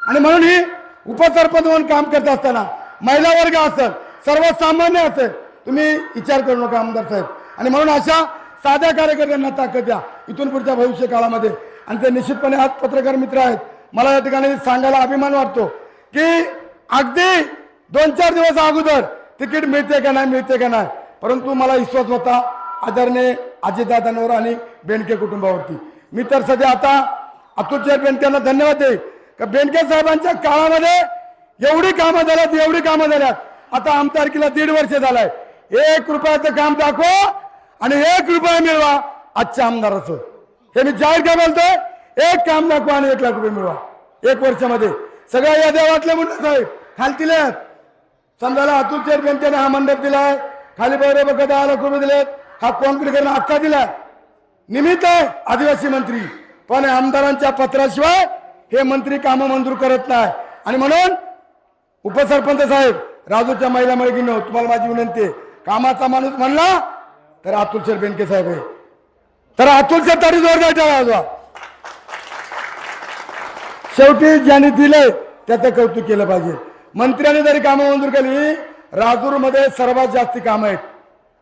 आणि म्हणून ही उपसरपंच म्हणून काम करत असताना महिला वर्ग असेल, सर्वसामान्य असेल, तुम्ही विचार करू नका आमदार साहेब. आणि म्हणून अशा साध्या कार्यकर्त्यांना ताकद द्या इथून पुढच्या भविष्य काळामध्ये. आणि ते निश्चितपणे आज पत्रकार मित्र आहेत, मला या ठिकाणी सांगायला अभिमान वाटतो की अगदी 2-4 दिवस अगोदर तिकीट मिळते का नाही, परंतु मला विश्वास होता आदरणीय अजितदादांवर आणि बेनके कुटुंबावरती. मी तर सध्या आता अतुल शेठ बेनकेंना धन्यवाद देईन का बेनके साहेबांच्या काळामध्ये एवढी कामं झाल्यात. आता आमदारकीला 1.5 वर्ष झालाय. 1 रुपयाचं काम दाखवा आणि 1 रुपया मिळवा आजच्या आमदाराचं. हे मी जाहीर काय बोलतोय, 1 काम दाखवा आणि 1 लाख रुपये मिळवा 1 वर्षामध्ये. सगळ्या याद्या वाटल्या म्हणून साहेब खालतीले समजायला अतुल शेठ बेनकेने हा मंडप दिलाय, खाली बघा 10 लाख रुपये दिलेत, हा कॉन्क्रीट अख्खा दिलाय. निमित्त आहे आदिवासी मंत्री, पण आमदारांच्या पत्राशिवाय हे मंत्री कामं मंजूर करत नाही. आणि म्हणून उपसरपंच साहेब, राजूच्या महिला मळकीनं तुम्हाला माझी विनंती आहे, कामाचा माणूस म्हणला तर अतुल शेठ बेनके साहेब आहे. तर अतुल शेठ तरी जोरदार ठेवा. शेवटी ज्यांनी दिले त्याचं कौतुक केलं पाहिजे. मंत्र्यांनी जरी कामं मंजूर केली, राजूरमध्ये सर्वात जास्ती कामं आहेत.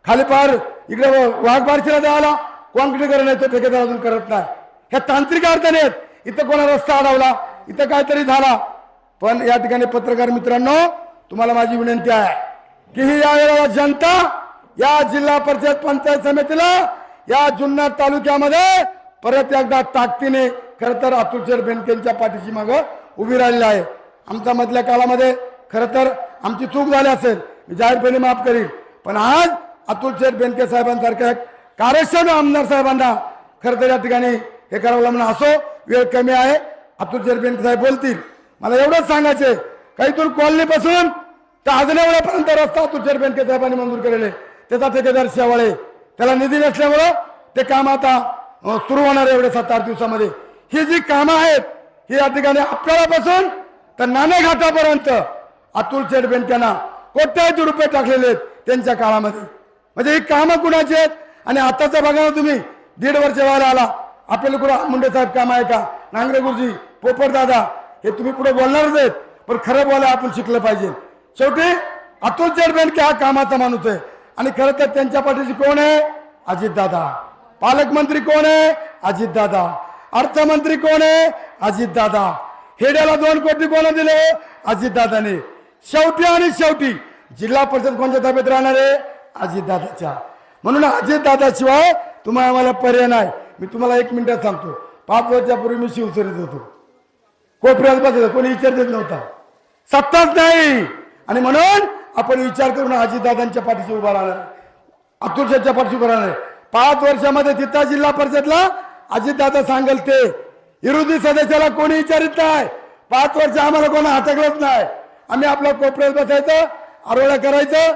खाली पार इकडे वाघबारशीला जायला कॉन्क्रीटीकरण आहे, तो ठेकेदार अजून करत नाही. ह्या तांत्रिक अडचणी आहेत. इथं कोणा रस्ता अडवला, इथं काहीतरी झाला. पण या ठिकाणी पत्रकार मित्रांनो, तुम्हाला माझी विनंती आहे की ही यावेळेला जनता या जिल्हा परिषद पंचायत समितीला या जुन्नर तालुक्यामध्ये परत एकदा ताकदीने खरं तर अतुल शेठ बेनकेंच्या पाठीशी मागं उभी राहिलेली आहे. आमच्या मधल्या काळामध्ये खरं तर आमची चूक झाली असेल, मी जाहीरपणे माफ करील. पण आज अतुल शेठ बेनके साहेबांसारख्या कार्यक्षम आमदार साहेबांना खरं तर या ठिकाणी हे करावं लागणं. असो, वेळ कमी आहे, अतुल शेठ बेनके साहेब बोलतील. मला एवढंच सांगायचे, काहीतून कॉलनीपासून तर आजनेवळ्यापर्यंत रस्ता अतुल शेठ बेनके साहेबांनी मंजूर केलेले. त्याचा ठेकेदार शेवाळे, त्याला निधी नसल्यामुळं ते काम आता सुरू होणार एवढे 7-8 दिवसामध्ये. ही जी कामं आहेत ही या ठिकाणी आपल्यापासून तर नाणेघाटापर्यंत अतुल शेठ बेनकेंना कोट्यावधी रुपये टाकलेले आहेत त्यांच्या काळामध्ये. म्हणजे ही कामं कुणाची आहेत. आणि आताचा बघा ना तुम्ही, 1.5 वर्ष व्हायला आला, आपल्याला कुठं मुंडे साहेब काम आहे का, नांगरे गुरुजी, पोपट दादा, हे तुम्ही पुढे बोलणारच आहेत, पण खरं बोलायला आपण शिकलं पाहिजे. शेवटी अतुल शेठ बेनके हा कामाचा माणूस आहे. आणि खरं तर त्यांच्या पाठीशी कोण आहे, अजितदादा. पालकमंत्री कोण आहे, अजितदादा. अर्थमंत्री कोण आहे, अजितदादा. हेड्याला 2 कोटी कोण दिले, अजितदादाने. शेवटी जिल्हा परिषद कोणत्या ताब्यात राहणार आहे, अजितदादाच्या. म्हणून अजितदादाशिवाय तुम्हाला आम्हाला पर्याय नाही. मी तुम्हाला 1 मिनिटात सांगतो, 5 वर्षापूर्वी मी शिवसेनेत होतो, कोपऱ्यात बसायचं, कोणी विचार देत नव्हता, सत्ताच नाही. आणि म्हणून आपण विचार करून अजितदादांच्या पाठीशी उभा राहणार, अतुल शेठच्या पाठीशी उभा राहणार. 5 वर्षामध्ये तिथं जिल्हा परिषदला अजितदादा सांगेल ते, विरोधी सदस्याला कोणी विचारित नाही. 5 वर्ष आम्हाला कोणा हटकलंच नाही. आम्ही आपल्या कोपऱ्यात बसायचं, आरोळ्या करायचं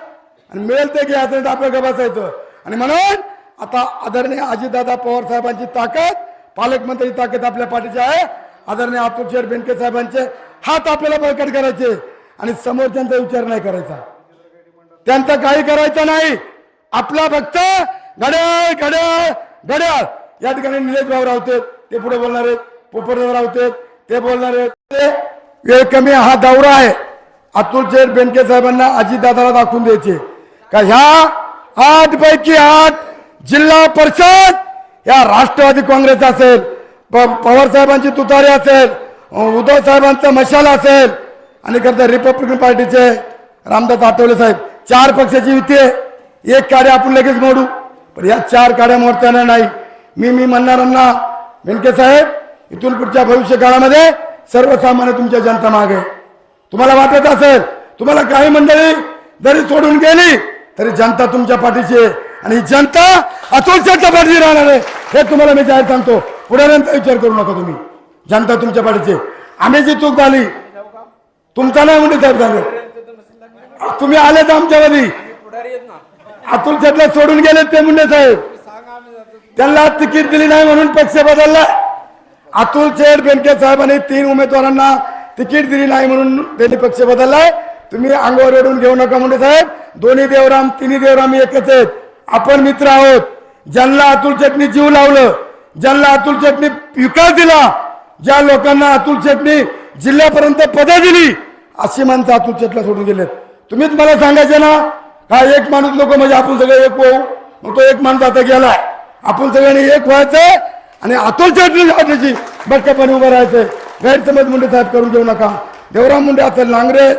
आणि मिळेल ते घ्यायचं, आपलं ग बसायचं. आणि म्हणून आता आदरणीय अजितदादा पवार साहेबांची ताकद, पालकमंत्री ताकद आपल्या पाठीची आहे. आदरणीय अतुल शेठ बेनके साहेबांचे हात आपल्याला बळकट करायचे आणि समोरच्यांचा विचार नाही करायचा, त्यांचं काही करायचं नाही. आपला फक्त घड्याळ घड्याळ घड्याळ. या ठिकाणी निलेश भाऊ रावते, ते पुढे बोलणार आहेत, पोपटराव रावते ते बोलणार आहेत. वेळ कमी, हा दौरा आहे. अतुल शेठ बेनके साहेबांना अजितदादाला दाखवून द्यायचे का ह्या 8 पैकी 8 जिल्हा परिषद या राष्ट्रवादी काँग्रेस असेल, पवार साहेबांची तुतारी असेल, उद्धव साहेबांचा मशाल असेल, आणि करता रिपब्लिकन पार्टीचे रामदास आठवले साहेब, 4 पक्षाची युती आहे. 1 काड्या आपण लगेच मोडू, पण या 4 काड्या मोडताना नाही. मी म्हणणाऱ्यांना बेनके साहेब, इथून पुढच्या भविष्य काळामध्ये सर्वसामान्य तुमच्या जनता मागे. तुम्हाला वाटत असेल, तुम्हाला काही मंडळी जरी सोडून गेली तरी जनता तुमच्या पाठीशी आहे. आणि जनता अतुल शेठच्या पाठीशी राहणार आहे, हे तुम्हाला मी जाहीर सांगतो. पुढाऱ्यांचा विचार करू नका तुम्ही, जनता तुमच्या पाठीशी. आम्ही जी चूक झाली, तुमचा नाही म्हणते साहेब झालं, तुम्ही आले तर आमच्यामध्ये. अतुल शेठला सोडून गेले ते मुंडे साहेब, त्यांना तिकीट दिली नाही म्हणून पक्ष बदलला. अतुल शेठ बेनके साहेबांनी 3 उमेदवारांना तिकीट दिली नाही म्हणून त्यांनी पक्ष बदललाय. तुम्ही अंगावर ओढून घेऊ नका मुंडे साहेब. दोन्ही देवराम, तिन्ही देवराम एकच आहेत. आपण मित्र आहोत. ज्यांना अतुल शेठनी जीव लावलं, ज्यांना अतुल शेठनी विकास दिला, ज्या लोकांना अतुल शेठनी जिल्ह्यापर्यंत पदं दिली अशी माणसं अतुल शेटला सोडून गेलेत. तुम्हीच मला सांगायचे ना हा एक माणूस नको म्हणजे आपण सगळे एक होऊ. मग तो एक माणूस आता गेलाय. आपण सगळ्यांनी एक व्हायचंय आणि अतुल शेटची बटकपणे उभं राहायचंय. गैरसमज मुंडे साहेब करून घेऊ नका. देवराम मुंडे असेल, नांगरे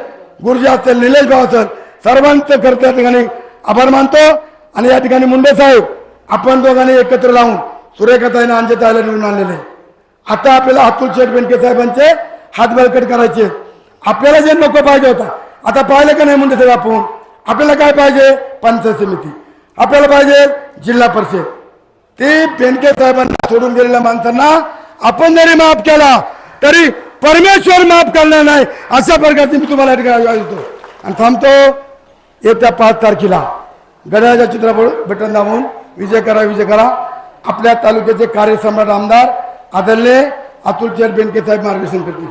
गुरुजी असेल, निलेश भाऊ असेल, सर्वांचं खरं त्या ठिकाणी आभार मानतो. आणि या ठिकाणी मुंडे साहेब आपण दोघांनी एकत्र लावून सुरेखाताईने अंजताईला निवडून आणलेले. आता आपल्याला अतुल शेठ बेनके साहेबांचे हात बळकट करायचे. आपल्याला जे नको पाहिजे होता आता पाहिलं का नाही मुंडे साहेब आपण. आपल्याला काय पाहिजे पंचायत समिती, आपल्याला पाहिजे जिल्हा परिषद. ते बेनके साहेबांना सोडून गेलेल्या माणसांना आपण जरी माफ केला तरी परमेश्वर माफ करणार नाही अशा प्रकारचे मी तुम्हाला देतो. आणि थांबतो. येत्या 5 तारखेला गडाच्या चित्रापुढे बटन दाबून विजय करा, विजय करा. आपल्या तालुक्याचे कार्यसम्राट आमदार आदरणीय अतुल शेठ बेनके साहेब मार्गदर्शन करतील.